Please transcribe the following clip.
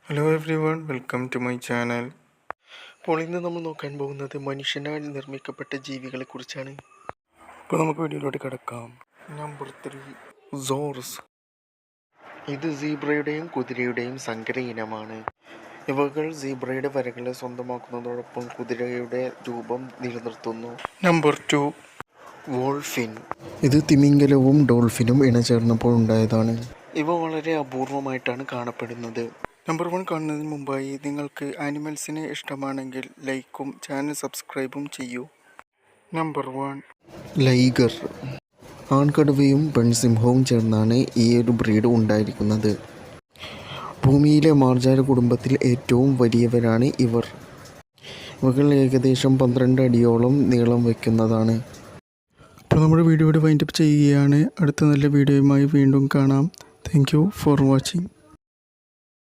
Hello everyone, welcome to my channel. അപ്പോൾ ഇന്ന് നമ്മൾ നോക്കാൻ പോകുന്നത് മനുഷ്യനാൽ നിർമ്മിക്കപ്പെട്ട ജീവികളെ കുറിച്ചാണ്. അപ്പോൾ നമുക്ക് വീഡിയോയിലോട്ട് കിടക്കാം. Number 3, Soros. ഇത് സീബ്രയുടെയും കുതിരയുടെയും സങ്കര ഇനമാണ്. ഇവകൾ സീബ്രയുടെ വരകളെ സ്വന്തമാക്കുന്നതോടൊപ്പം കുതിരയുടെ രൂപം നിലനിർത്തുന്നു. നമ്പർ 2, വോൾഫിൻ. ഇത് തിമിംഗലവും ഡോൾഫിനും ഇണചേർന്നപ്പോൾ ഉണ്ടായതാണ്. ഇവ വളരെ അപൂർവമായിട്ടാണ് കാണപ്പെടുന്നത്. നമ്പർ 1 കാണുന്നതിന് മുമ്പായി നിങ്ങൾക്ക് ആനിമൽസിനെ ഇഷ്ടമാണെങ്കിൽ ലൈക്കും ചാനൽ സബ്സ്ക്രൈബും ചെയ്യൂ. Number 1, liger. ആൺകടുവയും പെൺസിംഹവും ചേർന്നാണ് ഈ ഒരു ബ്രീഡ് ഉണ്ടായിരിക്കുന്നത്. ഭൂമിയിലെ മാർജാര കുടുംബത്തിൽ ഏറ്റവും വലിയവരാണ് ഇവർ. ഇവകൾ ഏകദേശം 12 അടിയോളം നീളം വയ്ക്കുന്നതാണ്. അപ്പോൾ നമ്മുടെ വീഡിയോയുടെ വൈൻഡപ്പ് ചെയ്യുകയാണ്. അടുത്ത നല്ല വീഡിയോയുമായി വീണ്ടും കാണാം. Thank you for watching.